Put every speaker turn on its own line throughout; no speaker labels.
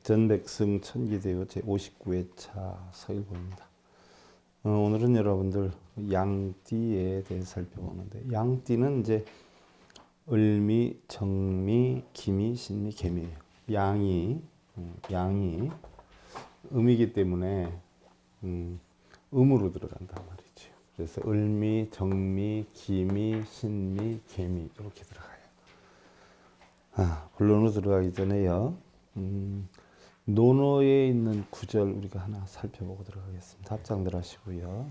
전백승 천기대요 제59회차 서일보입니다. 오늘은 여러분들 양띠에 대해 살펴보는데, 양띠는 이제 을미, 정미, 기미, 신미, 개미예요. 양이 음이기 때문에 음으로 들어간단 말이죠. 그래서 을미, 정미, 기미, 신미, 개미 이렇게 들어가요. 본론으로 들어가기 전에요. 논어에 있는 구절 우리가 하나 살펴보고 들어가겠습니다. 합장들 하시고요.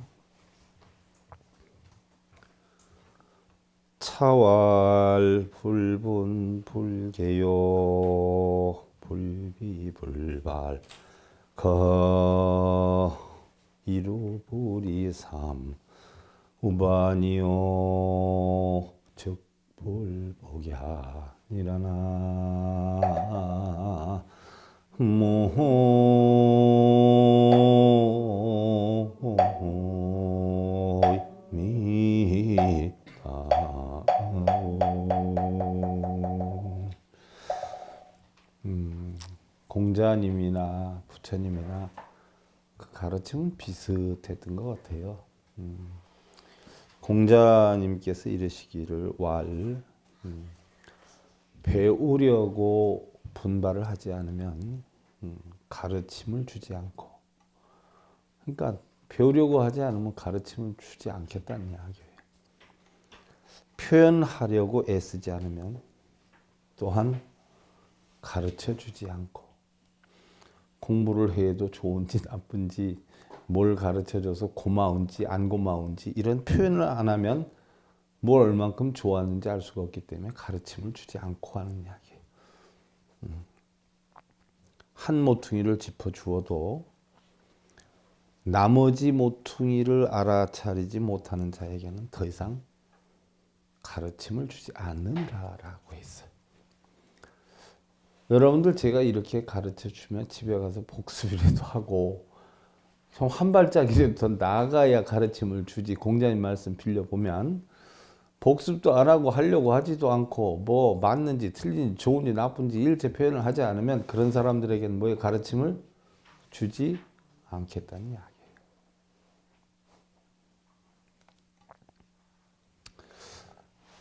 차왈 불분 불개요 불비불발 거 이루불이삼 우반이요 즉 불복야니라나 공자님이나 부처님이나 그 가르침은 비슷했던 것 같아요. 공자님께서 이르시기를 배우려고 분발을 하지 않으면 가르침을 주지 않고, 그러니까 배우려고 하지 않으면 가르침을 주지 않겠다는 이야기예요. 표현하려고 애쓰지 않으면 또한 가르쳐 주지 않고, 공부를 해도 좋은지 나쁜지, 뭘 가르쳐줘서 고마운지 안 고마운지 이런 표현을 안 하면 뭘 얼만큼 좋았는지 알 수가 없기 때문에 가르침을 주지 않고 하는 이야기예요. 한 모퉁이를 짚어주어도 나머지 모퉁이를 알아차리지 못하는 자에게는 더 이상 가르침을 주지 않는다라고 했어요. 여러분들 제가 이렇게 가르쳐 주면 집에 가서 복습이라도 하고 좀 한 발짝이라도 더 나아가야 가르침을 주지, 공자님 말씀 빌려보면 복습도 안 하고 하려고 하지도 않고 뭐 맞는지 틀린지 좋은지 나쁜지 일체 표현을 하지 않으면 그런 사람들에게는 뭐의 가르침을 주지 않겠다는 이야기예요.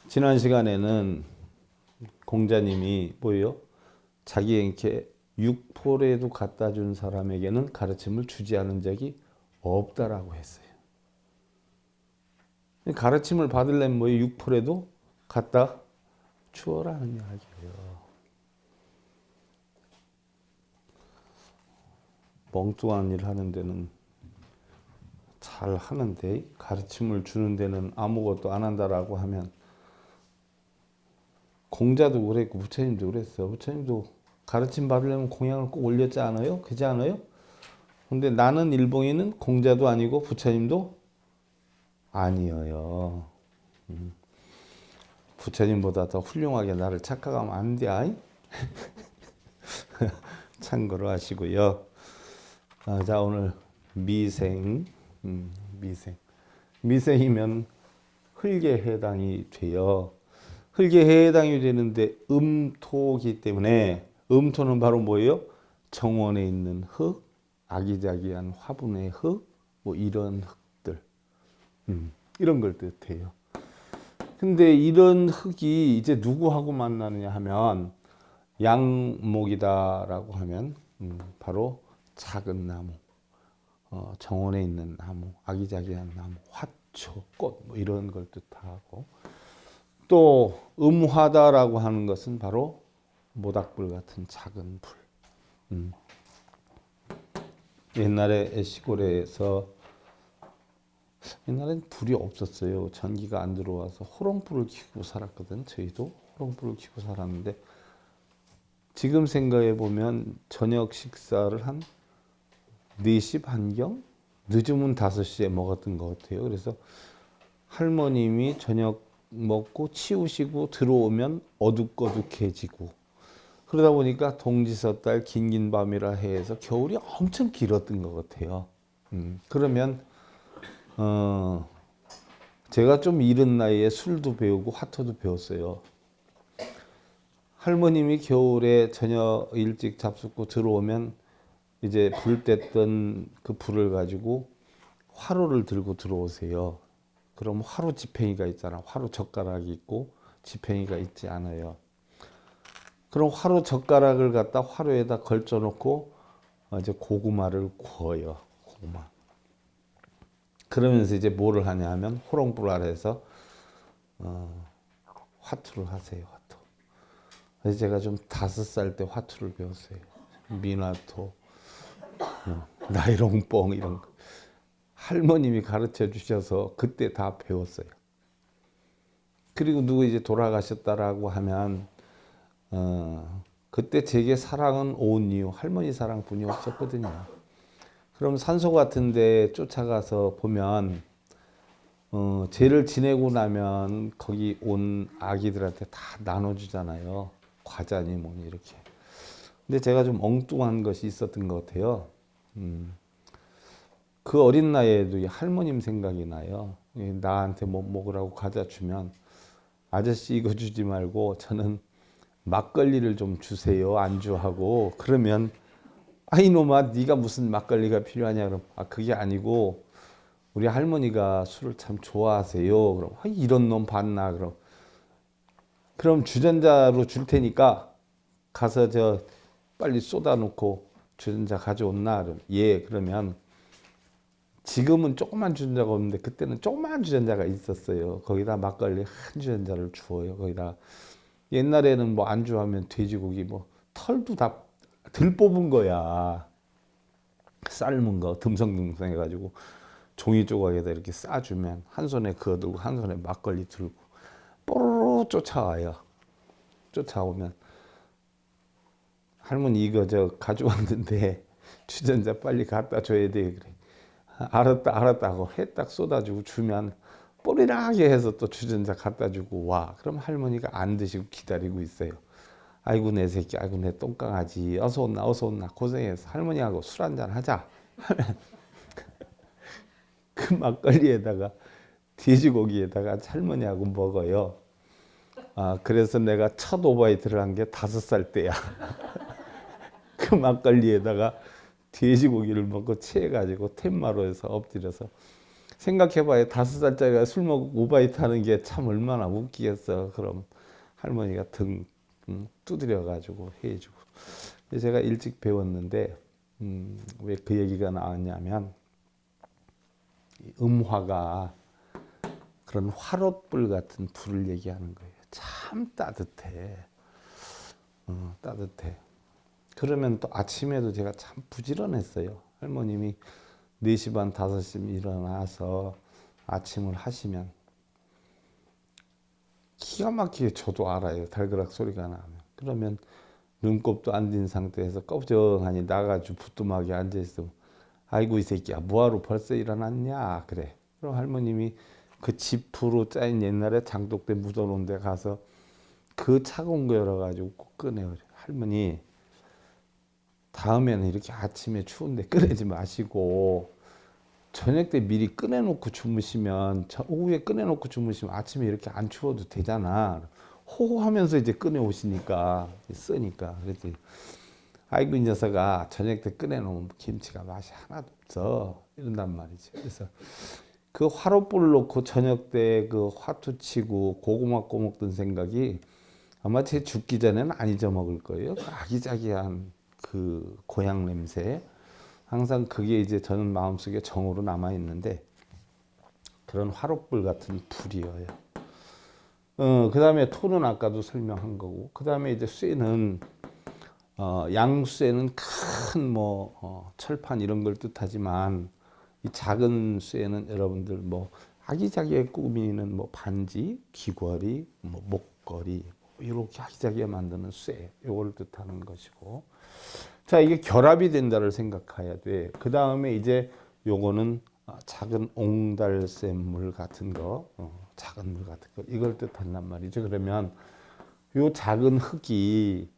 지난 시간에는 공자님이 뭐예요? 자기에게 육포라도 갖다 준 사람에게는 가르침을 주지 않은 적이 없다라고 했어요. 가르침을 받으려면 뭐예요? 육포라도 갖다 주어라는 이야기예요. 멍뚱한 일 하는 데는 잘 하는데 가르침을 주는 데는 아무것도 안 한다라고 하면, 공자도 그랬고 부처님도 그랬어요. 부처님도 가르침 받으려면 공양을 꼭 올렸지 않아요? 그렇지 않아요? 근데 나는 일봉이는 공자도 아니고 부처님도 아니에요. 부처님보다 더 훌륭하게 나를 착각하면 안 돼. 아이? 참고로 하시고요. 자, 오늘 미생이면 흙에 해당이 돼요. 흙에 해당이 되는데 음토기 때문에, 음토는 바로 뭐예요? 정원에 있는 흙, 아기자기한 화분의 흙, 뭐 이런 흙들, 이런 걸 뜻해요. 근데 이런 흙이 이제 누구하고 만나느냐 하면, 양목이다라고 하면 바로 작은 나무, 정원에 있는 나무, 아기자기한 나무, 화초, 꽃, 뭐 이런 걸 뜻하고, 또 음화다라고 하는 것은 바로 모닥불 같은 작은 불. 옛날에 시골에서, 옛날엔 불이 없었어요. 전기가 안 들어와서 호롱불을 켜고 살았거든. 저희도 호롱불을 켜고 살았는데, 지금 생각해 보면 저녁 식사를 한 4시 반경? 늦으면 5시에 먹었던 것 같아요. 그래서 할머님이 저녁 먹고 치우시고 들어오면 어둑어둑해지고, 그러다 보니까 동지섣달 긴긴 밤이라 해서 겨울이 엄청 길었던 것 같아요. 그러면 제가 좀 이른 나이에 술도 배우고 화토도 배웠어요. 할머님이 겨울에 저녁 일찍 잡숫고 들어오면 이제 불 뗐던 그 불을 가지고 화로를 들고 들어오세요. 그럼 화로 지팽이가 있잖아. 화로 젓가락이 있고 지팽이가 있지 않아요. 그럼 화로 젓가락을 갖다 화로에다 걸쳐 놓고 이제 고구마를 구워요. 고구마. 그러면서 이제 뭐를 하냐 하면 호롱불 아래에서 화투를 하세요. 화투. 그래서 제가 좀 5살 때 화투를 배웠어요. 미나토, 나이롱뽕 이런 거. 할머님이 가르쳐 주셔서 그때 다 배웠어요. 그리고 누구 이제 돌아가셨다라고 하면 그때 제게 사랑은 온 이유 할머니 사랑뿐이 없었거든요. 그럼 산소 같은 데 쫓아가서 보면 죄를 지내고 나면 거기 온 아기들한테 다 나눠주잖아요. 과자니 뭐니 이렇게. 근데 제가 좀 엉뚱한 것이 있었던 것 같아요. 그 어린 나이에도 이 할머님 생각이 나요. 나한테 뭐 먹으라고 과자 주면 아저씨 이거 주지 말고 저는 막걸리를 좀 주세요. 안주하고. 그러면 아 이놈아 네가 무슨 막걸리가 필요하냐 그럼 그게 아니고 우리 할머니가 술을 참 좋아하세요. 그럼 이런 놈 봤나 그럼 주전자로 줄 테니까 가서 저 빨리 쏟아 놓고 주전자 가져온나 그럼 예 그러면 지금은 조그만 주전자가 없는데 그때는 조그만 주전자가 있었어요. 거기다 막걸리 한 주전자를 주어요. 거기다 옛날에는 뭐 안주하면 돼지고기 뭐 털도 다 들 뽑은 거야. 삶은 거 듬성듬성 해가지고 종이 조각에다 이렇게 싸주면 한 손에 그거 들고 한 손에 막걸리 들고 뽀로로 쫓아와요. 쫓아오면 할머니 이거 저 가져왔는데 주전자 빨리 갖다 줘야 돼 그래. 알았다고 해 딱 쏟아주고 주면 뽀리락하게 해서 또 주전자 갖다 주고 와. 그럼 할머니가 안 드시고 기다리고 있어요. 아이고 내 새끼 아이고 내 똥강아지 어서 온나 고생해서 할머니하고 술 한잔 하자 하면 그 막걸리에다가 돼지고기에다가 할머니하고 먹어요. 그래서 내가 첫 오바이트를 한 게 5살 때야. 그 막걸리에다가 돼지고기를 먹고 취해가지고 텐마루에서 엎드려서 생각해봐요. 5살짜리가 술 먹고 오바이트 하는 게 참 얼마나 웃기겠어. 그럼 할머니가 등 두드려가지고 해주고. 제가 일찍 배웠는데 왜 그 얘기가 나왔냐면 음화가 그런 화롯불 같은 불을 얘기하는 거예요. 참 따뜻해. 따뜻해. 그러면 또 아침에도 제가 참 부지런했어요. 할머님이 4시 반 5시쯤 일어나서 아침을 하시면 기가 막히게 저도 알아요. 달그락 소리가 나면. 그러면 눈곱도 안 든 상태에서 꺼정하니 나가지고 부뚜막에 앉아있으면 아이고 이 새끼야 뭐하러 벌써 일어났냐 그래. 그럼 할머님이 그 지프로 짜인 옛날에 장독대 묻어놓은 데 가서 그 차가운 거 열어가지고 꼭 꺼내요. 할머니 다음에는 이렇게 아침에 추운데 꺼내지 마시고 저녁 때 미리 꺼내놓고 주무시면 오후에 꺼내놓고 주무시면 아침에 이렇게 안 추워도 되잖아. 호호하면서 이제 꺼내오시니까 쓰니까 그랬더니 아이고 이 녀석아 저녁 때 꺼내놓으면 김치가 맛이 하나도 없어 이런단 말이지. 그래서 그 화롯불 놓고 저녁 때 그 화투 치고 고구마 꼬먹던 생각이 아마 제 죽기 전에는 안 잊어먹을 거예요. 그 아기자기한 그 고향 냄새 항상 그게 이제 저는 마음속에 정으로 남아 있는데 그런 화롯불 같은 불이어요. 그 다음에 토는 아까도 설명한 거고 그 다음에 이제 쇠는 양쇠는 큰 뭐 철판 이런 걸 뜻하지만 이 작은 쇠는 여러분들 뭐 아기자기하게 꾸미는 뭐 반지, 귀걸이, 뭐 목걸이 이렇게 아기자기하게 만드는 쇠 요거를 뜻하는 것이고 자 이게 결합이 된다를 생각해야 돼. 그 다음에 이제 요거는 작은 옹달샘물 같은 거 작은 물 같은 거 이걸 뜻한단 말이죠. 그러면 요 작은 흙이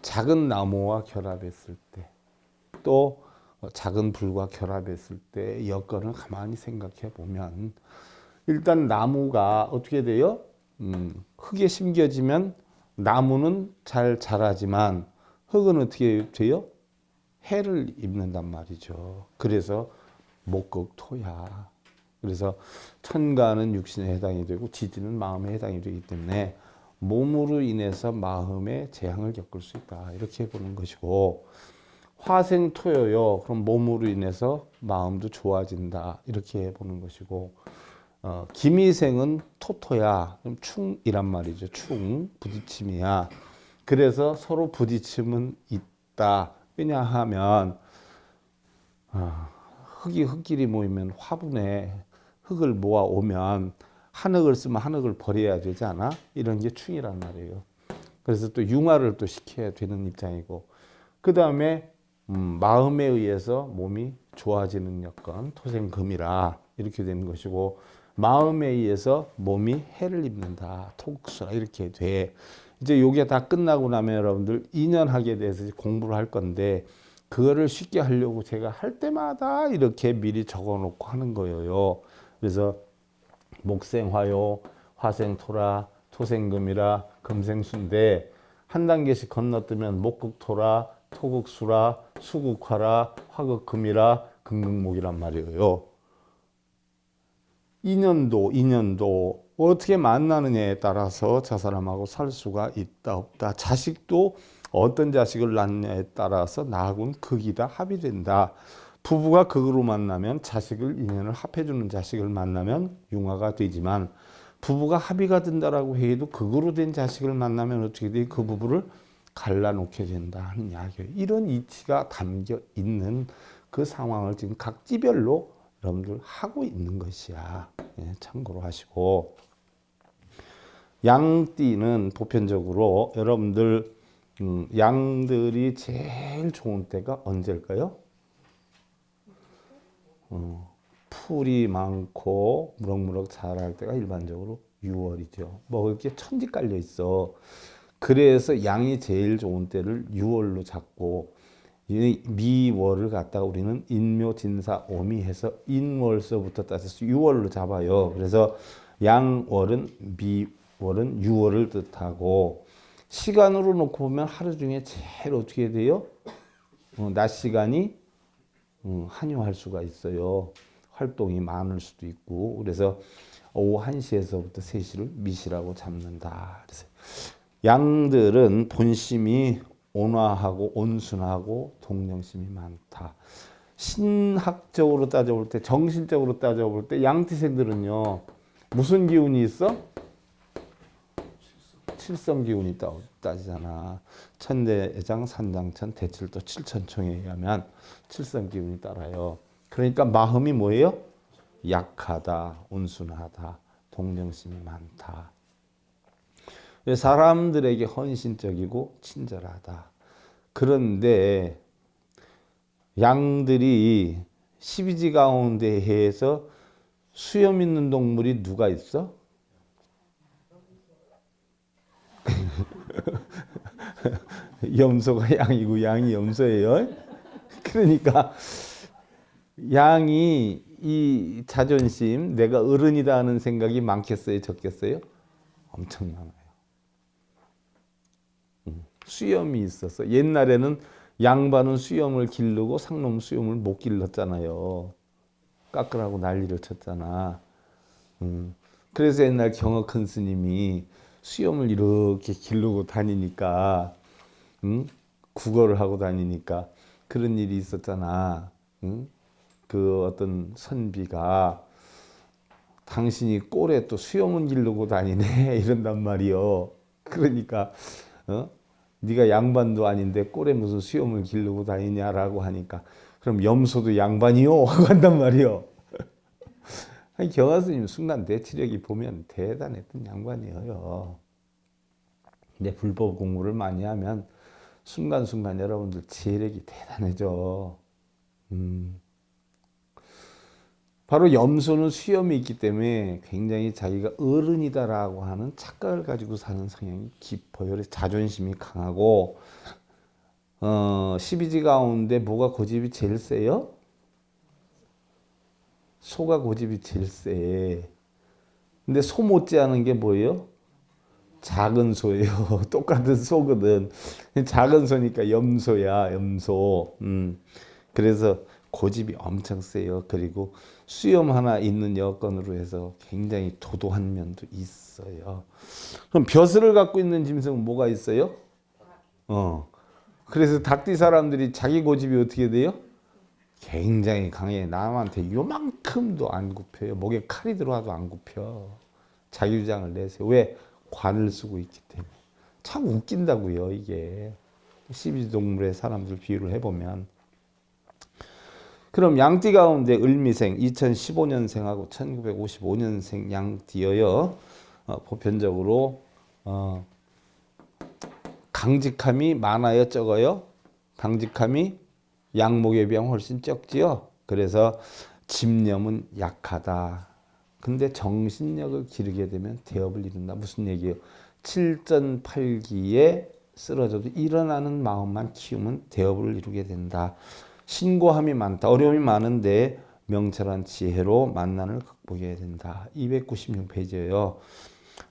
작은 나무와 결합했을 때 또 작은 불과 결합했을 때 여건을 가만히 생각해 보면 일단 나무가 어떻게 돼요? 흙에 심겨지면 나무는 잘 자라지만 흙은 어떻게 돼요? 해를 입는단 말이죠. 그래서 목극토야. 그래서 천간은 육신에 해당이 되고 지지는 마음에 해당이 되기 때문에 몸으로 인해서 마음의 재앙을 겪을 수 있다. 이렇게 보는 것이고, 화생토여요. 그럼 몸으로 인해서 마음도 좋아진다. 이렇게 보는 것이고, 기미생은 토토야. 그럼 충이란 말이죠. 충, 부딪힘이야. 그래서 서로 부딪힘은 있다. 왜냐하면 흙이 흙끼리 모이면 화분에 흙을 모아 오면 한 흙을 쓰면 한 흙을 버려야 되지 않아? 이런 게 충이란 말이에요. 그래서 또 융화를 또 시켜야 되는 입장이고, 그 다음에 마음에 의해서 몸이 좋아지는 여건 토생금이라 이렇게 되는 것이고, 마음에 의해서 몸이 해를 입는다. 토국수라 이렇게 돼. 이제 요게 다 끝나고 나면 여러분들 인연학에 대해서 공부를 할 건데, 그거를 쉽게 하려고 제가 할 때마다 이렇게 미리 적어 놓고 하는 거예요. 그래서 목생화요, 화생토라, 토생금이라, 금생수인데 한 단계씩 건너뜨면 목극토라, 토극수라, 수극화라, 화극금이라, 금극목이란 말이에요. 인연도 어떻게 만나느냐에 따라서 저 사람하고 살 수가 있다 없다. 자식도 어떤 자식을 낳느냐에 따라서 나하고는 극이다 합이 된다. 부부가 극으로 만나면 자식을 인연을 합해주는 자식을 만나면 융화가 되지만, 부부가 합의가 된다라고 해도 극으로 된 자식을 만나면 어떻게 돼? 그 부부를 갈라놓게 된다 하는 이야기예요. 이런 이치가 담겨 있는 그 상황을 지금 각 띠별로 여러분들 하고 있는 것이야. 예, 참고로 하시고, 양띠는 보편적으로 여러분들 양들이 제일 좋은 때가 언제일까요? 풀이 많고 무럭무럭 자랄 때가 일반적으로 6월이죠. 먹을 게 천지 깔려 있어. 그래서 양이 제일 좋은 때를 6월로 잡고, 이 미월을 갖다가 우리는 인묘진사오미 해서 인월서부터 따져서 6월로 잡아요. 그래서 양월은 미월은 6월을 뜻하고, 시간으로 놓고 보면 하루 중에 제일 어떻게 돼요? 낮 시간이 한유할 수가 있어요. 활동이 많을 수도 있고. 그래서 오후 1시에서부터 3시를 미시라고 잡는다. 그래서 양들은 본심이 온화하고 온순하고 동정심이 많다. 신학적으로 따져볼 때, 정신적으로 따져볼 때 양띠생들은요, 무슨 기운이 있어? 칠성 기운이 따지잖아. 천대장, 산장천, 대칠도, 칠천총에 의하면 칠성 기운이 따라요. 그러니까 마음이 뭐예요? 약하다, 온순하다, 동정심이 많다. 사람들에게 헌신적이고 친절하다. 그런데 양들이 12지 가운데 해서 수염 있는 동물이 누가 있어? 염소가 양이고 양이 염소예요. 그러니까 양이 이 자존심, 내가 어른이다 하는 생각이 많겠어요, 적겠어요? 엄청 많아요. 수염이 있어서 옛날에는 양반은 수염을 기르고 상놈 수염을 못 길렀잖아요. 깎으라고 난리를 쳤잖아. 그래서 옛날 경어 큰 스님이 수염을 이렇게 기르고 다니니까, 국어를 하고 다니니까 그런 일이 있었잖아. 그 어떤 선비가 당신이 꼴에 또 수염을 기르고 다니네 이런단 말이요. 그러니까 네가 양반도 아닌데 꼴에 무슨 수염을 기르고 다니냐라고 하니까, 그럼 염소도 양반이요 하고 한단 말이요. 경화 스님 순간 대치력이 보면 대단했던 양반이에요. 근데 불법 공부를 많이 하면 순간순간 여러분들 지혜력이 대단해져. 바로 염소는 수염이 있기 때문에 굉장히 자기가 어른이다라고 하는 착각을 가지고 사는 성향이 깊어요. 그래서 자존심이 강하고, 12지 가운데 뭐가 고집이 제일 세요? 소가 고집이 제일 세. 근데 소 못지않은 게 뭐예요? 작은 소예요. 똑같은 소거든. 작은 소니까 염소야, 염소. 그래서 고집이 엄청 세요. 그리고 수염 하나 있는 여건으로 해서 굉장히 도도한 면도 있어요. 그럼 벼슬을 갖고 있는 짐승은 뭐가 있어요? 그래서 닭띠 사람들이 자기 고집이 어떻게 돼요? 굉장히 강해. 남한테 요만큼도 안 굽혀요. 목에 칼이 들어와도 안 굽혀. 자기 주장을 내세요. 왜? 관을 쓰고 있기 때문에. 참 웃긴다고요, 이게. 12동물의 사람들 비유를 해보면. 그럼 양띠 가운데 을미생 2015년생하고 1955년생 양띠여요. 보편적으로 강직함이 많아요, 적어요? 강직함이 양목에 비하면 훨씬 적지요. 그래서 집념은 약하다. 근데 정신력을 기르게 되면 대업을 이룬다. 무슨 얘기예요? 7전8기에 쓰러져도 일어나는 마음만 키우면 대업을 이루게 된다. 신고함이 많다. 어려움이 많은데 명철한 지혜로 만난을 극복해야 된다. 296페이지예요.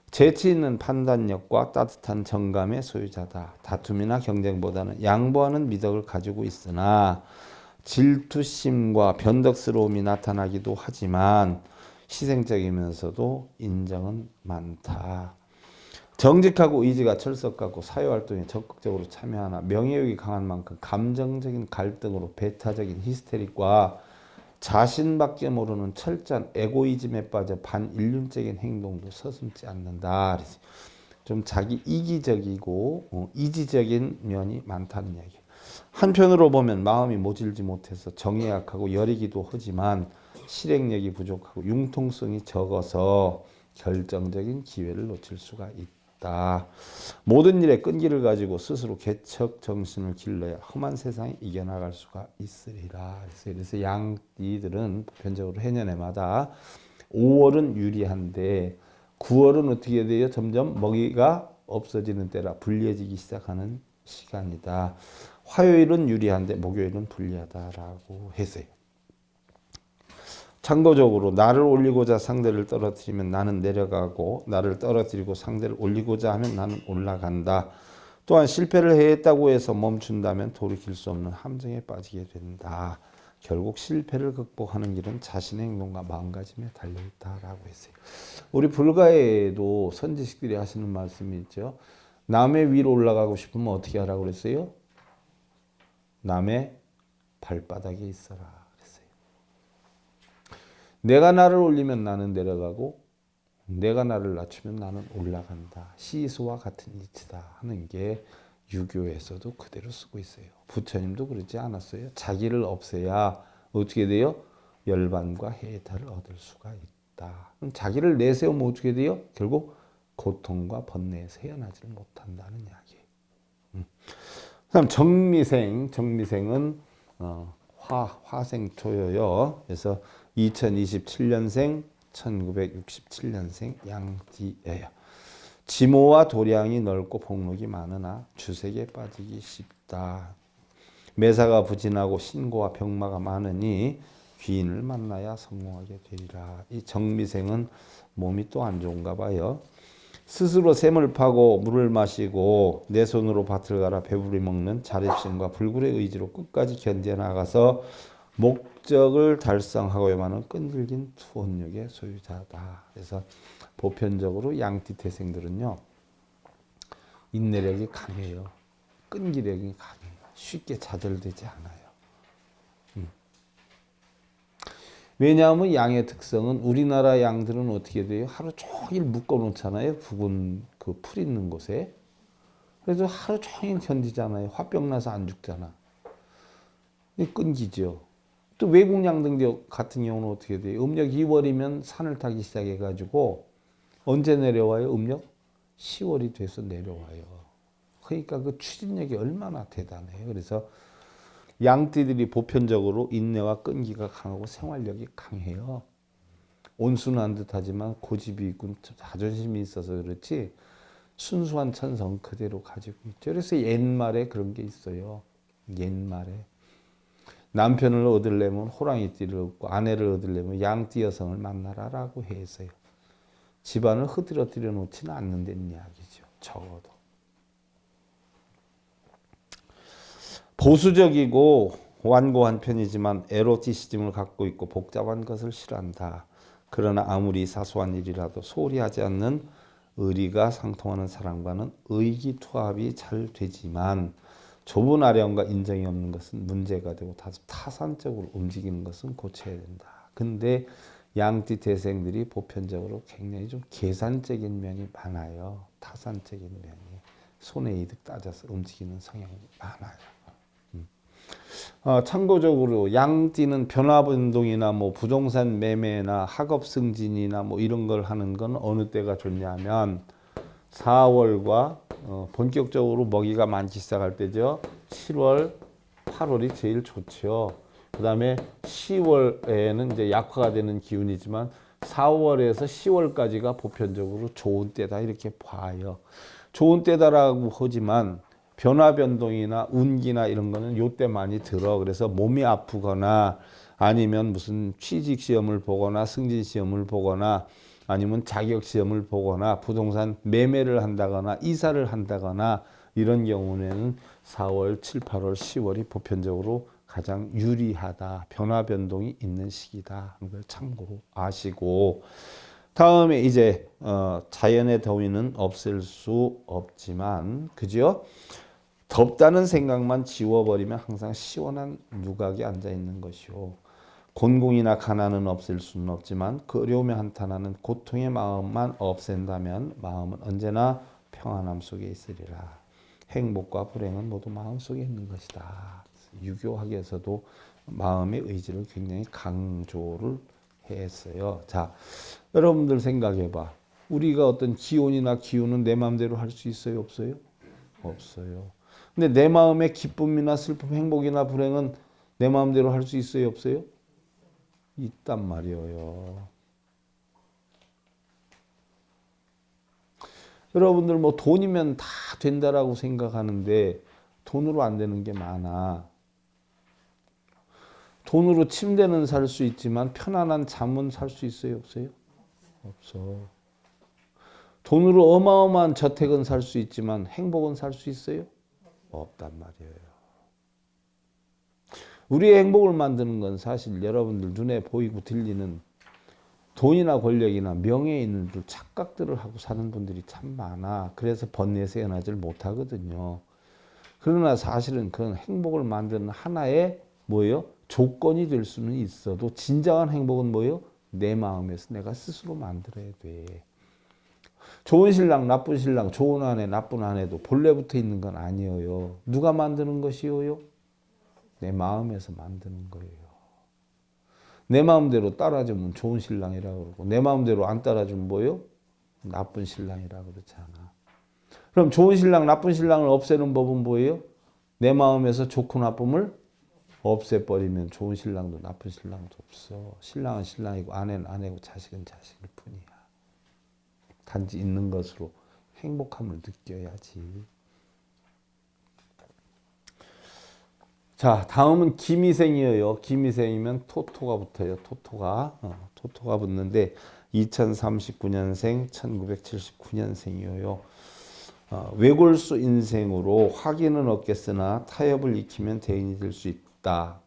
재치 있는 판단력과 따뜻한 정감의 소유자다. 다툼이나 경쟁보다는 양보하는 미덕을 가지고 있으나 질투심과 변덕스러움이 나타나기도 하지만 희생적이면서도 인정은 많다. 정직하고 의지가 철석같고 사회활동에 적극적으로 참여하나 명예욕이 강한 만큼 감정적인 갈등으로 배타적인 히스테릭과 자신밖에 모르는 철저한 에고이즘에 빠져 반인륜적인 행동도 서슴지 않는다. 좀 자기 이기적이고 이지적인 면이 많다는 이야기예요. 한편으로 보면 마음이 모질지 못해서 정이 약하고 여리기도 하지만 실행력이 부족하고 융통성이 적어서 결정적인 기회를 놓칠 수가 있다. 모든 일에 끈기를 가지고 스스로 개척 정신을 길러야 험한 세상에 이겨나갈 수가 있으리라. 그래서 양띠들은 보편적으로 해년해마다 5월은 유리한데 9월은 어떻게 돼요? 점점 먹이가 없어지는 때라 불리해지기 시작하는 시간이다. 화요일은 유리한데 목요일은 불리하다라고 했어요. 참고적으로 나를 올리고자 상대를 떨어뜨리면 나는 내려가고 나를 떨어뜨리고 상대를 올리고자 하면 나는 올라간다. 또한 실패를 했다고 해서 멈춘다면 돌이킬 수 없는 함정에 빠지게 된다. 결국 실패를 극복하는 길은 자신의 행동과 마음가짐에 달려있다라고 했어요. 우리 불가에도 선지식들이 하시는 말씀이 있죠. 남의 위로 올라가고 싶으면 어떻게 하라고 그랬어요? 남의 발바닥에 있어라. 내가 나를 올리면 나는 내려가고 내가 나를 낮추면 나는 올라간다. 시소와 같은 이치다 하는 게 유교에서도 그대로 쓰고 있어요. 부처님도 그러지 않았어요. 자기를 없애야 어떻게 돼요? 열반과 해탈을 얻을 수가 있다. 그럼 자기를 내세우면 어떻게 돼요? 결국 고통과 번뇌에서 헤어나지를 못한다는 이야기예요. 그다음 정미생은 화생토여요. 그래서 2027년생, 1967년생 양띠예요. 지모와 도량이 넓고 복록이 많으나 주색에 빠지기 쉽다. 매사가 부진하고 신고와 병마가 많으니 귀인을 만나야 성공하게 되리라. 이 정미생은 몸이 또 안 좋은가 봐요. 스스로 샘을 파고 물을 마시고 내 손으로 밭을 갈아 배부리 먹는 자립심과 불굴의 의지로 끝까지 견뎌나가서 목적을 달성하고야만은 끈질긴 투혼력의 소유자다. 그래서 보편적으로 양띠 태생들은요. 인내력이 강해요. 끈기력이 강해요. 쉽게 좌절되지 않아요. 왜냐하면 양의 특성은 우리나라 양들은 어떻게 돼요? 하루 종일 묶어 놓잖아요. 부근 그 풀 있는 곳에. 그래서 하루 종일 견디잖아요. 화병 나서 안 죽잖아. 이 끈기죠. 또 외국 양들 같은 경우는 어떻게 돼요? 음력 2월이면 산을 타기 시작해가지고 언제 내려와요? 음력 10월이 돼서 내려와요. 그러니까 그 추진력이 얼마나 대단해요. 그래서 양띠들이 보편적으로 인내와 끈기가 강하고 생활력이 강해요. 온순한 듯하지만 고집이 있고 자존심이 있어서 그렇지 순수한 천성 그대로 가지고 있죠. 그래서 옛말에 그런 게 있어요. 옛말에 남편을 얻으려면 호랑이띠를 얻고 아내를 얻으려면 양띠 여성을 만나라라고 했어요. 집안을 흐트러뜨려 놓지는 않는다는 이야기죠. 적어도. 보수적이고 완고한 편이지만 에로티시즘을 갖고 있고 복잡한 것을 싫어한다. 그러나 아무리 사소한 일이라도 소홀히 하지 않는 의리가 상통하는 사람과는 의기투합이 잘 되지만 좁은 아령과 인정이 없는 것은 문제가 되고 다소 타산적으로 움직이는 것은 고쳐야 된다. 근데 양띠 태생들이 보편적으로 굉장히 좀 계산적인 면이 많아요. 타산적인 면이. 손해 이득 따져서 움직이는 성향이 많아요. 참고적으로 양띠는 변화변동이나 뭐 부동산 매매나 학업 승진이나 뭐 이런 걸 하는 건 어느 때가 좋냐면 4월과 본격적으로 먹이가 많기 시작할 때죠. 7월, 8월이 제일 좋죠. 그 다음에 10월에는 이제 약화가 되는 기운이지만 4월에서 10월까지가 보편적으로 좋은 때다 이렇게 봐요. 좋은 때다라고 하지만 변화 변동이나 운기나 이런 거는 요때 많이 들어. 그래서 몸이 아프거나 아니면 무슨 취직 시험을 보거나 승진 시험을 보거나 아니면 자격 시험을 보거나 부동산 매매를 한다거나 이사를 한다거나 이런 경우에는 4월, 7, 8월, 10월이 보편적으로 가장 유리하다. 변화 변동이 있는 시기다. 이걸 참고하시고 다음에 이제 자연의 더위는 없앨 수 없지만 그죠? 덥다는 생각만 지워버리면 항상 시원한 누각이 앉아있는 것이요. 곤궁이나 가난은 없앨 수는 없지만 그 어려움에 한탄하는 고통의 마음만 없앤다면 마음은 언제나 평안함 속에 있으리라. 행복과 불행은 모두 마음 속에 있는 것이다. 유교학에서도 마음의 의지를 굉장히 강조를 했어요. 자, 여러분들 생각해봐. 우리가 어떤 기온이나 기운은 내 마음대로 할 수 있어요? 없어요? 없어요. 근데 내 마음의 기쁨이나 슬픔, 행복이나 불행은 내 마음대로 할 수 있어요? 없어요? 있단 말이에요. 여러분들 뭐 돈이면 다 된다라고 생각하는데 돈으로 안 되는 게 많아. 돈으로 침대는 살 수 있지만 편안한 잠은 살 수 있어요? 없어요? 없어. 돈으로 어마어마한 저택은 살 수 있지만 행복은 살 수 있어요? 없단 말이에요. 우리의 행복을 만드는 건 사실 여러분들 눈에 보이고 들리는 돈이나 권력이나 명예에 있는 착각들을 하고 사는 분들이 참 많아. 그래서 번뇌에서 연하지를 못하거든요. 그러나 사실은 그런 행복을 만드는 하나의 뭐예요? 조건이 될 수는 있어도 진정한 행복은 뭐예요? 내 마음에서 내가 스스로 만들어야 돼. 좋은 신랑, 나쁜 신랑, 좋은 아내, 나쁜 아내도 본래 붙어 있는 건 아니에요. 누가 만드는 것이에요? 내 마음에서 만드는 거예요. 내 마음대로 따라주면 좋은 신랑이라고 그러고 내 마음대로 안 따라주면 뭐예요? 나쁜 신랑이라고 그러잖아. 그럼 좋은 신랑, 나쁜 신랑을 없애는 법은 뭐예요? 내 마음에서 좋고 나쁨을 없애버리면 좋은 신랑도 나쁜 신랑도 없어. 신랑은 신랑이고 아내는 아내고 자식은 자식일 뿐이야. 단지 있는 것으로 행복함을 느껴야지. 자, 다음은 기미생이에요. 기미생이면 토토가 붙어요. 토토가 붙는데 2039년생, 1979년생이에요. 외골수 인생으로 화기는 없겠으나 타협을 익히면 대인이 될 수 있다.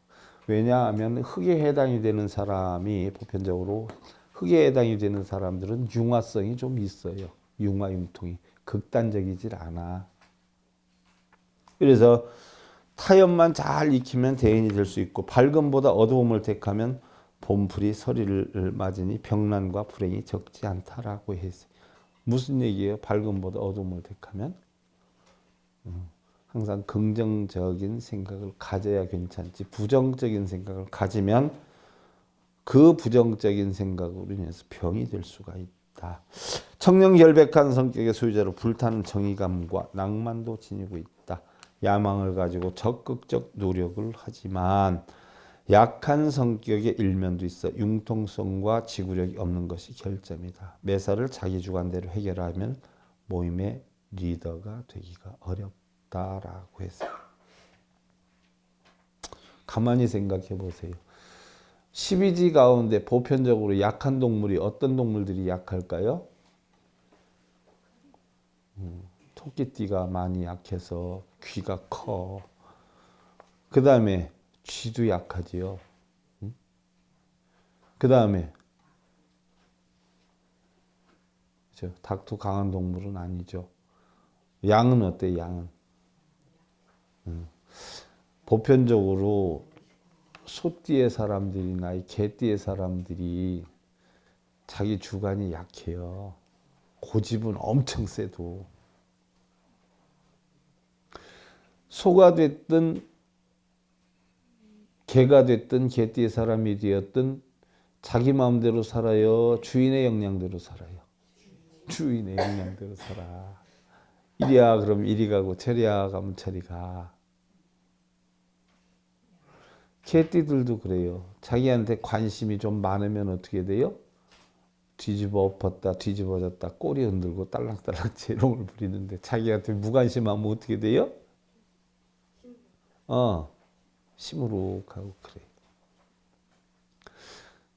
왜냐하면 흙에 해당이 되는 사람이 보편적으로 흙에 해당이 되는 사람들은 융화성이 좀 있어요. 융화융통이 극단적이질 않아. 그래서 타협만 잘 익히면 대인이 될 수 있고 밝음보다 어두움을 택하면 봄풀이 서리를 맞으니 병난과 불행이 적지 않다라고 했어요. 무슨 얘기예요? 밝음보다 어두움을 택하면? 항상 긍정적인 생각을 가져야 괜찮지 부정적인 생각을 가지면 그 부정적인 생각으로 인해서 병이 될 수가 있다. 청렴결백한 성격의 소유자로 불타는 정의감과 낭만도 지니고 있다. 야망을 가지고 적극적 노력을 하지만 약한 성격의 일면도 있어 융통성과 지구력이 없는 것이 결점이다. 매사를 자기 주관대로 해결하면 모임의 리더가 되기가 어렵다라고 했어요. 가만히 생각해 보세요. 12지 가운데 보편적으로 약한 동물이 어떤 동물들이 약할까요? 토끼띠가 많이 약해서 귀가 커. 그 다음에 쥐도 약하지요. 그 다음에 닭도 강한 동물은 아니죠. 양은 어때? 양은 보편적으로 소띠의 사람들이나 이 개띠의 사람들이 자기 주관이 약해요. 고집은 엄청 세도. 소가 됐든 개가 됐든 개띠의 사람이 되었든 자기 마음대로 살아요? 주인의 역량대로 살아요? 주인의 역량대로 살아. 이리야 그럼 이리 가고 저리야 가면 저리 가. 개띠들도 그래요. 자기한테 관심이 좀 많으면 어떻게 돼요? 뒤집어 엎었다 뒤집어졌다 꼬리 흔들고 딸랑딸랑 재롱을 부리는데 자기한테 무관심하면 어떻게 돼요? 시무룩하고 그래.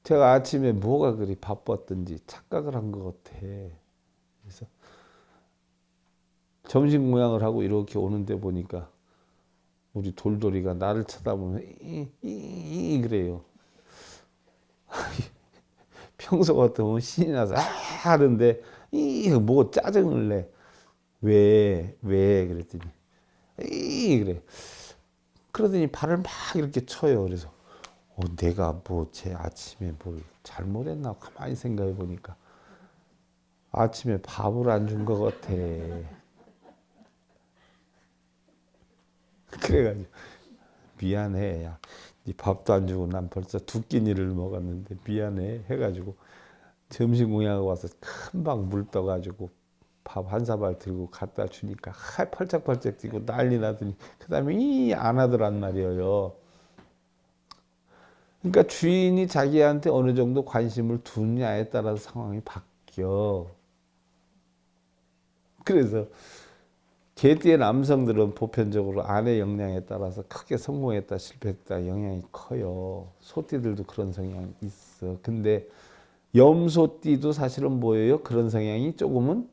제가 아침에 뭐가 그리 바빴던지 착각을 한 것 같아. 그래서 점심 모양을 하고 이렇게 오는데 보니까 우리 돌돌이가 나를 쳐다보면 이 그래요. 평소 같으면 신이 나서 하는데 뭐 짜증을 내. 왜 그랬더니 그래. 그러더니 발을 막 이렇게 쳐요. 그래서 내가 뭐 제 아침에 뭘 잘못했나 가만히 생각해 보니까 아침에 밥을 안 준 것 같아. 그래가지고 미안해. 야, 네 밥도 안 주고 난 벌써 두 끼니를 먹었는데 미안해 해가지고 점심 공양하고 와서 금방 물 떠가지고 밥 한 사발 들고 갖다 주니까 펄쩍펄쩍 뛰고 난리 나더니 그 다음에 안 하더란 말이에요. 그러니까 주인이 자기한테 어느 정도 관심을 두느냐에 따라서 상황이 바뀌어. 그래서 개띠의 남성들은 보편적으로 아내 역량에 따라서 크게 성공했다 실패했다 영향이 커요. 소띠들도 그런 성향이 있어. 근데 염소띠도 사실은 뭐예요? 그런 성향이 조금은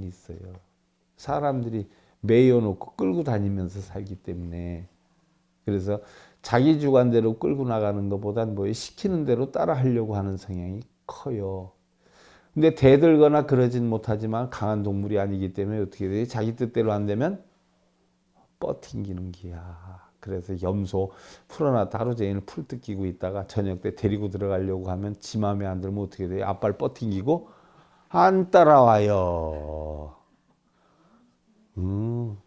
있어요. 사람들이 매여놓고 끌고 다니면서 살기 때문에. 그래서 자기 주관대로 끌고 나가는 것보단 뭐예요? 시키는 대로 따라 하려고 하는 성향이 커요. 근데 대들거나 그러진 못하지만 강한 동물이 아니기 때문에 어떻게 돼요? 자기 뜻대로 안 되면 뻗팅기는 기야. 그래서 염소 풀어놔 하루 종일 풀 뜯기고 있다가 저녁 때 데리고 들어가려고 하면 지 맘에 안 들면 어떻게 돼요? 앞발 뻗팅기고 안 따라와요.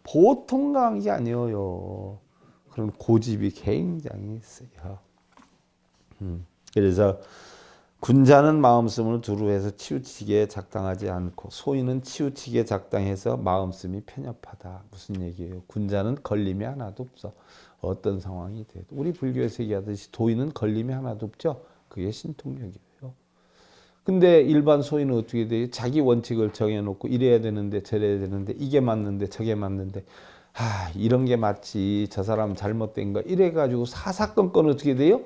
보통 강한 게 아니에요. 그런 고집이 굉장히 세요. 그래서 군자는 마음씀을 두루 해서 치우치기에 작당하지 않고 소인은 치우치기에 작당해서 마음씀이 편협하다. 무슨 얘기예요? 군자는 걸림이 하나도 없어. 어떤 상황이 돼도. 우리 불교에서 얘기하듯이 도인은 걸림이 하나도 없죠. 그게 신통력이에요. 근데 일반 소인은 어떻게 돼요? 자기 원칙을 정해놓고 이래야 되는데 저래야 되는데 이게 맞는데 저게 맞는데 이런 게 맞지 저 사람 잘못된 거 이래가지고 사사건건 어떻게 돼요?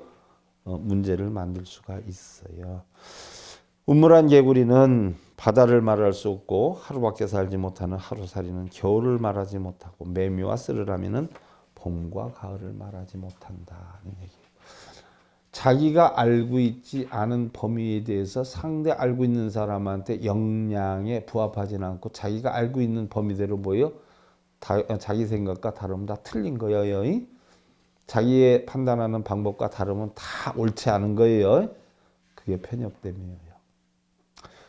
문제를 만들 수가 있어요. 운물한 개구리는 바다를 말할 수 없고 하루밖에 살지 못하는 하루살이는 겨울을 말하지 못하고 매미와 쓰르라미는 봄과 가을을 말하지 못한다는 얘기예요. 자기가 알고 있지 않은 범위에 대해서 상대 알고 있는 사람한테 역량에 부합하지는 않고 자기가 알고 있는 범위대로 뭐예요? 자기 생각과 다르면 다 틀린 거예요. 자기의 판단하는 방법과 다르면 다 옳지 않은 거예요. 그게 편협됨이에요.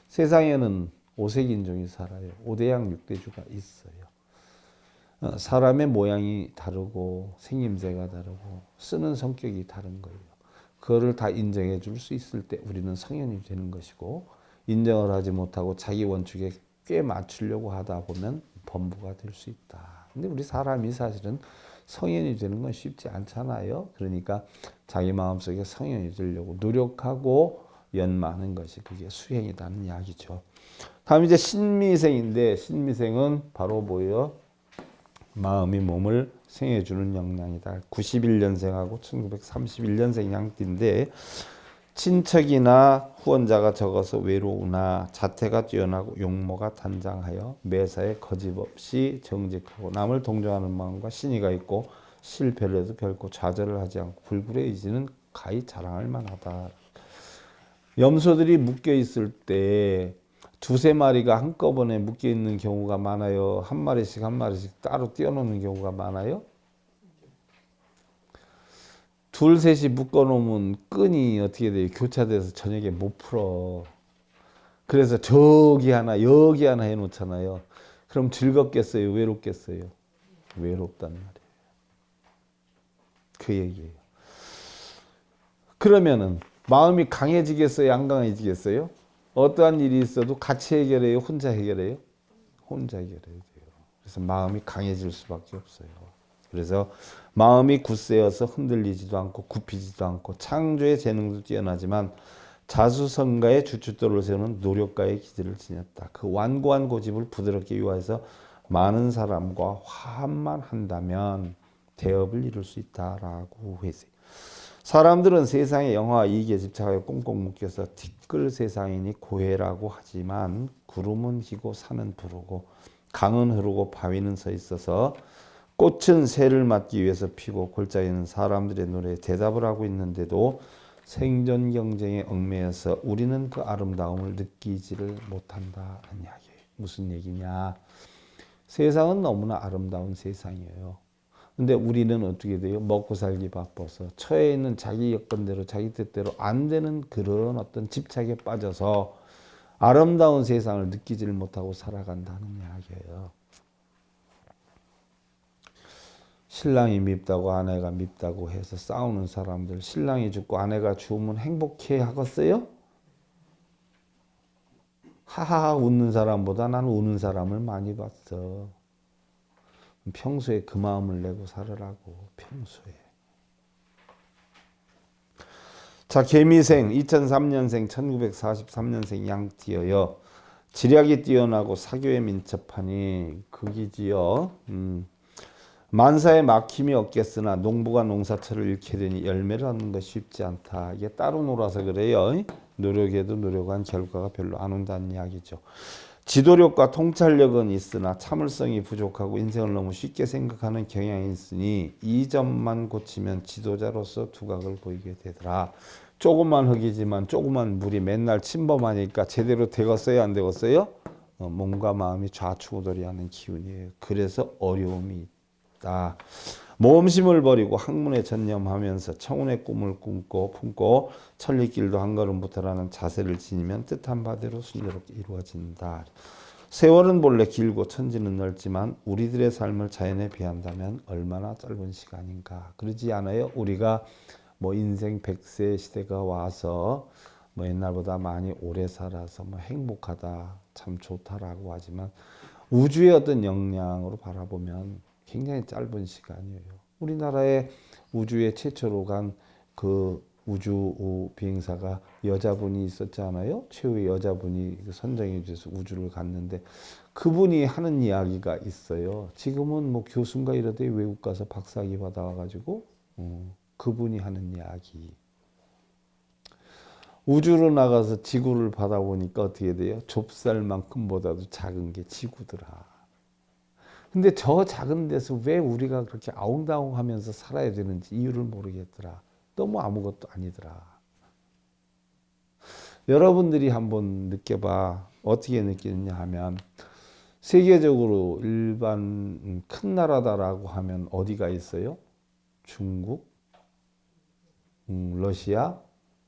세상에는 오색인종이 살아요. 오대양 육대주가 있어요. 사람의 모양이 다르고 생김새가 다르고 쓰는 성격이 다른 거예요. 그거를 다 인정해 줄 수 있을 때 우리는 성현이 되는 것이고 인정을 하지 못하고 자기 원칙에 꽤 맞추려고 하다 보면 범부가 될 수 있다. 근데 우리 사람이 사실은 성현이 되는 건 쉽지 않잖아요. 그러니까 자기 마음속에 성현이 되려고 노력하고 연마하는 것이 그게 수행이라는 이야기죠. 다음 이제 신미생인데 신미생은 바로 뭐예요? 마음이 몸을 생해주는 역량이다. 91년생하고 1931년생 양띠인데 친척이나 후원자가 적어서 외로우나 자태가 뛰어나고 용모가 단장하여 매사에 거짓없이 정직하고 남을 동정하는 마음과 신의가 있고 실패를 해도 결코 좌절을 하지 않고 불굴의 의지는 가히 자랑할 만하다. 염소들이 묶여 있을 때 두세 마리가 한꺼번에 묶여 있는 경우가 많아요. 한 마리씩 따로 띄워놓는 경우가 많아요. 둘 셋이 묶어놓으면 끈이 어떻게 돼요? 교차돼서 저녁에 못 풀어. 그래서 저기 하나 여기 하나 해놓잖아요. 그럼 즐겁겠어요? 외롭겠어요? 외롭단 말이에요. 그 얘기예요. 그러면은 마음이 강해지겠어요? 안 강해지겠어요? 어떠한 일이 있어도 같이 해결해요? 혼자 해결해요? 혼자 해결해야 돼요. 그래서 마음이 강해질 수밖에 없어요. 그래서 마음이 굳세어서 흔들리지도 않고 굽히지도 않고 창조의 재능도 뛰어나지만 자수성가의 주춧돌을 세우는 노력가의 기질을 지녔다. 그 완고한 고집을 부드럽게 유화해서 많은 사람과 화합만 한다면 대업을 이룰 수 있다라고 했어요. 사람들은 세상의 영화와 이익에 집착하여 꽁꽁 묶여서 티끌 세상이니 고해라고 하지만 구름은 희고 산은 부르고 강은 흐르고 바위는 서 있어서 꽃은 새를 맞기 위해서 피고 골짜기는 사람들의 노래에 대답을 하고 있는데도 생존 경쟁에 얽매여서 우리는 그 아름다움을 느끼지를 못한다는 이야기예요. 무슨 얘기냐? 세상은 너무나 아름다운 세상이에요. 근데 우리는 어떻게 돼요? 먹고 살기 바빠서 처해 있는 자기 여건대로 자기 뜻대로 안 되는 그런 어떤 집착에 빠져서 아름다운 세상을 느끼지를 못하고 살아간다는 이야기예요. 신랑이 밉다고 아내가 밉다고 해서 싸우는 사람들, 신랑이 죽고 아내가 죽으면 행복해 하겠어요? 하하하 웃는 사람보다 나는 우는 사람을 많이 봤어. 평소에 그 마음을 내고 살으라고. 평소에. 자, 개미생 2003년생 1943년생 양띠여요. 지략이 뛰어나고 사교에 민첩하니 극이지요. 만사에 막힘이 없겠으나 농부가 농사철을 잃게 되니 열매를 얻는 것이 쉽지 않다. 이게 따로 놀아서 그래요. 노력해도 노력한 결과가 별로 안 온다는 이야기죠. 지도력과 통찰력은 있으나 참을성이 부족하고 인생을 너무 쉽게 생각하는 경향이 있으니 이 점만 고치면 지도자로서 두각을 보이게 되더라. 조그만 흙이지만 조그만 물이 맨날 침범하니까 제대로 되겠어요? 안 되겠어요? 몸과 마음이 좌충우돌이하는 기운이에요. 그래서 어려움이 있다. 모험심을 버리고 학문에 전념하면서 청운의 꿈을 품고 천리길도 한 걸음부터라는 자세를 지니면 뜻한 바대로 순조롭게 이루어진다. 세월은 본래 길고 천지는 넓지만 우리들의 삶을 자연에 비한다면 얼마나 짧은 시간인가. 그러지 않아요? 우리가 뭐 인생 100세 시대가 와서 뭐 옛날보다 많이 오래 살아서 뭐 행복하다, 참 좋다라고 하지만 우주의 어떤 역량으로 바라보면 굉장히 짧은 시간이에요. 우리나라의 우주에 최초로 간 그 우주 비행사가 여자분이 있었잖아요. 최후의 여자분이 선정해 주셔서 우주를 갔는데 그분이 하는 이야기가 있어요. 지금은 뭐 교수인가 이러대 외국 가서 박사학위 받아가지고 그분이 하는 이야기. 우주로 나가서 지구를 받아보니까 어떻게 돼요? 좁쌀만큼보다도 작은 게 지구더라. 근데 저 작은 데서 왜 우리가 그렇게 아웅다웅하면서 살아야 되는지 이유를 모르겠더라. 너무 아무것도 아니더라. 여러분들이 한번 느껴봐. 어떻게 느끼느냐 하면 세계적으로 일반 큰 나라다라고 하면 어디가 있어요? 중국, 러시아,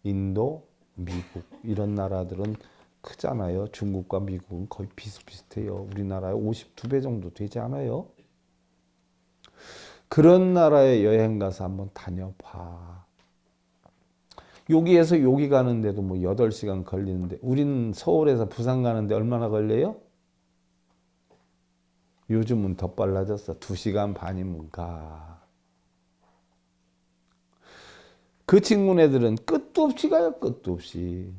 인도, 미국 이런 나라들은 크잖아요. 중국과 미국은 거의 비슷비슷해요. 우리나라의 52배 정도 되지 않아요? 그런 나라에 여행 가서 한번 다녀봐. 여기에서 여기 가는데도 뭐 8시간 걸리는데 우리는 서울에서 부산 가는데 얼마나 걸려요? 요즘은 더 빨라졌어. 2시간 반이면 가. 그 친구네들은 끝도 없이 가요. 끝도 없이.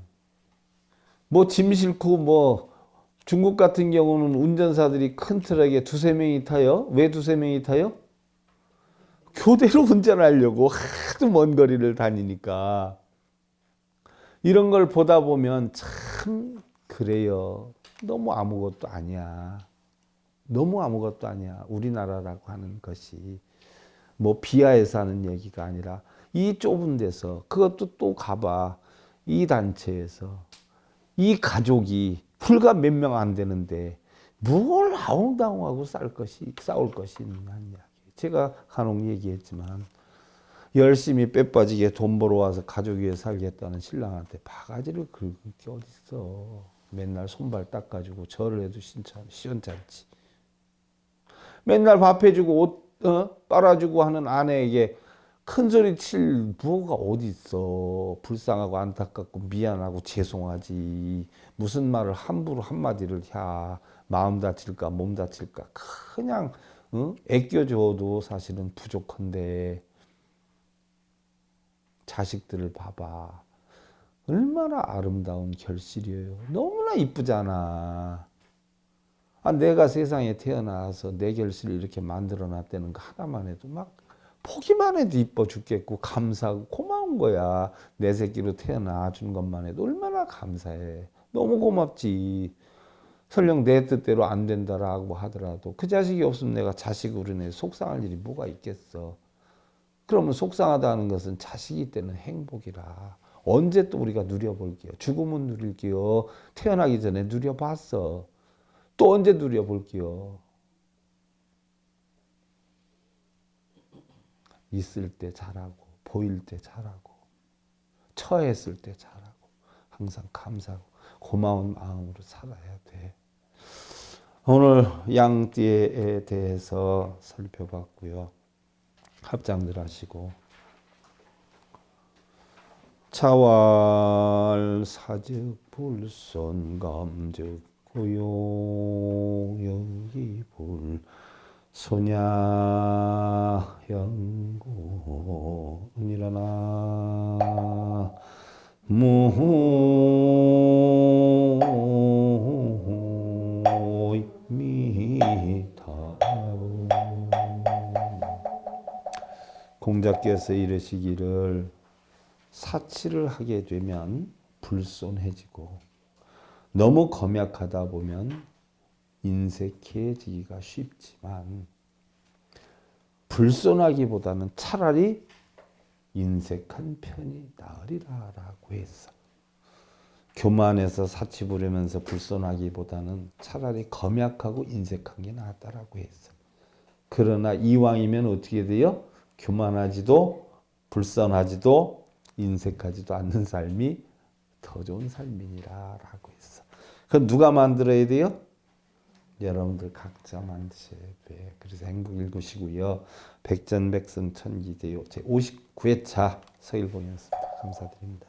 뭐 짐 싣고 뭐 중국 같은 경우는 운전사들이 큰 트럭에 2~3명이 타요. 왜 2~3명이 타요? 교대로 운전하려고 하도 먼 거리를 다니니까. 이런 걸 보다 보면 참 그래요. 너무 아무것도 아니야. 너무 아무것도 아니야. 우리나라라고 하는 것이 뭐 비하해서 하는 얘기가 아니라 이 좁은 데서 그것도 또 가봐. 이 단체에서 이 가족이 불과 몇 명 안 되는데 뭘 아웅다웅하고 싸울 것이 있냐는 이야기. 제가 간혹 얘기했지만 열심히 빼빠지게 돈 벌어와서 가족 위해 살겠다는 신랑한테 바가지를 긁을 게 어딨어. 맨날 손발 닦아주고 절을 해도 시원찮지. 맨날 밥 해주고 옷 빨아주고 하는 아내에게 큰소리 칠 뭐가 어디 있어. 불쌍하고 안타깝고 미안하고 죄송하지. 무슨 말을 함부로 한마디를 해. 마음 다칠까 몸 다칠까 그냥 애껴줘도 사실은 부족한데 자식들을 봐봐. 얼마나 아름다운 결실이에요. 너무나 이쁘잖아. 내가 세상에 태어나서 내 결실을 이렇게 만들어 놨다는 거 하나만 해도 막 보기만 해도 이뻐 죽겠고 감사하고 고마운 거야. 내 새끼로 태어나 준 것만 해도 얼마나 감사해. 너무 고맙지. 설령 내 뜻대로 안 된다라고 하더라도 그 자식이 없으면 내가 자식으로 내 속상할 일이 뭐가 있겠어. 그러면 속상하다는 것은 자식이 때는 행복이라. 언제 또 우리가 누려볼게요. 죽으면 누릴게요. 태어나기 전에 누려봤어. 또 언제 누려볼게요. 있을 때 잘하고 보일 때 잘하고 처했을 때 잘하고 항상 감사하고 고마운 마음으로 살아야 돼. 오늘 양띠에 대해서 살펴봤고요. 합장들 하시고 차왈 사즉 불손 감즉 고요 영기불 소냐 영고 은일하나 무미타. 공자께서 이르시기를 사치를 하게 되면 불손해지고 너무 검약하다 보면 인색해지기가 쉽지만 불손하기보다는 차라리 인색한 편이 나으리라라고 했어. 교만해서 사치 부리면서 불손하기보다는 차라리 검약하고 인색한 게 낫다라고 했어. 그러나 이왕이면 어떻게 돼요? 교만하지도 불손하지도 인색하지도 않는 삶이 더 좋은 삶이니라라고 했어. 그건 누가 만들어야 돼요? 여러분들 각자 만드셔야 돼. 그래서 행복 읽으시고요. 백전백승 천기대요. 제 59회차 서일봉이었습니다. 감사드립니다.